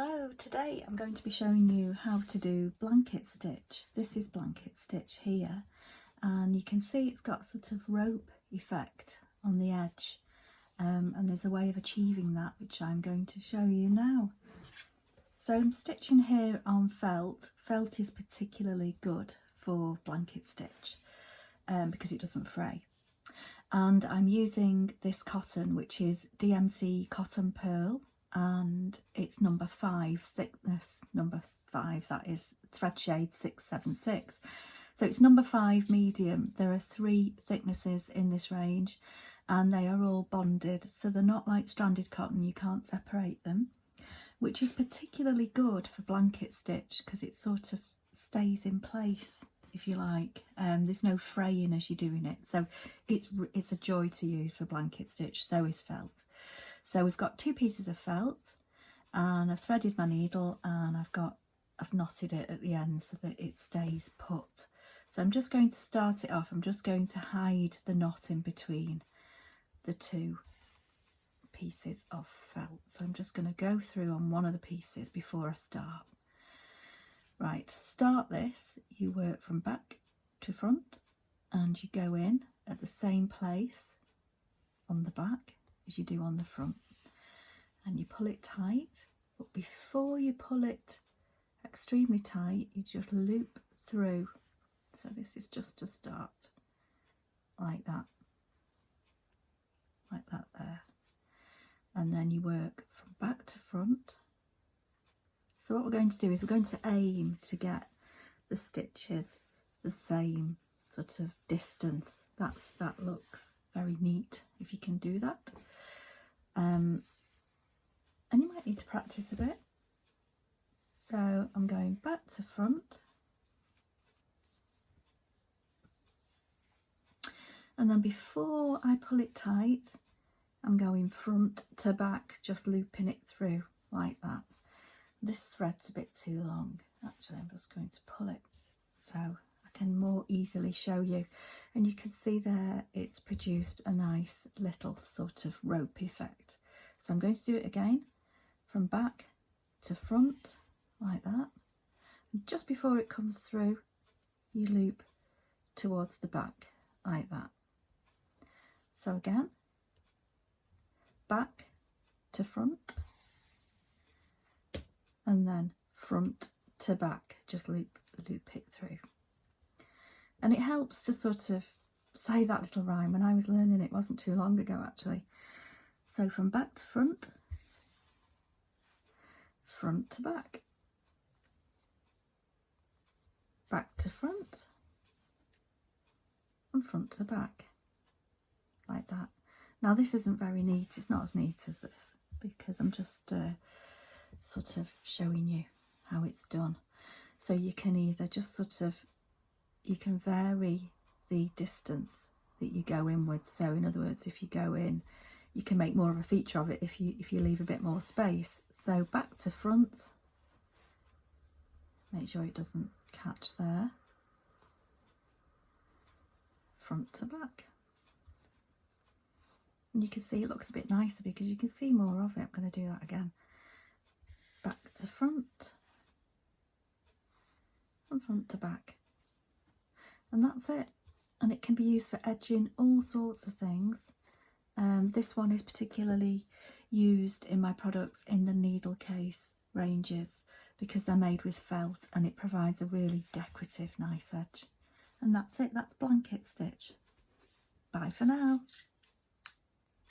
Hello, today I'm going to be showing you how to do blanket stitch. This is blanket stitch here, and you can see it's got sort of rope effect on the edge, and there's a way of achieving that which I'm going to show you now. So I'm stitching here on felt. Felt is particularly good for blanket stitch because it doesn't fray. And I'm using this cotton, which is DMC Cotton Pearl, and it's number 5, thickness number 5, that is thread shade 676. So it's number 5 medium. There are 3 thicknesses in this range and they are all bonded, so they're not like stranded cotton, you can't separate them, which is particularly good for blanket stitch because it sort of stays in place, if you like. There's no fraying as you're doing it, so it's a joy to use for blanket stitch. So is felt. So we've got 2 pieces of felt, and I've threaded my needle, and I've knotted it at the end so that it stays put. So I'm just going to start it off. I'm just going to hide the knot in between the 2 pieces of felt. So I'm just going to go through on one of the pieces before I start. Right, to start this, you work from back to front, and you go in at the same place on the back as you do on the front, and you pull it tight, but before you pull it extremely tight, you just loop through. So this is just to start like that there, and then you work from back to front. So what we're going to do is we're going to aim to get the stitches the same sort of distance. That looks very neat if you can do that. And you might need to practice a bit. So I'm going back to front, and then before I pull it tight, I'm going front to back, just looping it through like that. This thread's a bit too long, actually. I'm just going to pull it so I can more easily show you, and you can see there it's produced a nice little sort of rope effect. So I'm going to do it again from back to front like that, and just before it comes through you loop towards the back like that. So again, back to front, and then front to back, just loop it through. And it helps to sort of say that little rhyme. When I was learning it wasn't too long ago actually. So from back to front, front to back, back to front, and front to back, like that. Now this isn't very neat, it's not as neat as this, because I'm just sort of showing you how it's done. So you can either just sort of, you can vary the distance that you go inwards. So in other words, if you go in, you can make more of a feature of it if you leave a bit more space. So back to front, make sure it doesn't catch there, front to back, and you can see it looks a bit nicer because you can see more of it. I'm going to do that again. Back to front and front to back, and that's it. And it can be used for edging all sorts of things. This one is particularly used in my products in the needle case ranges because they're made with felt and it provides a really decorative nice edge. And that's it, that's blanket stitch. Bye for now.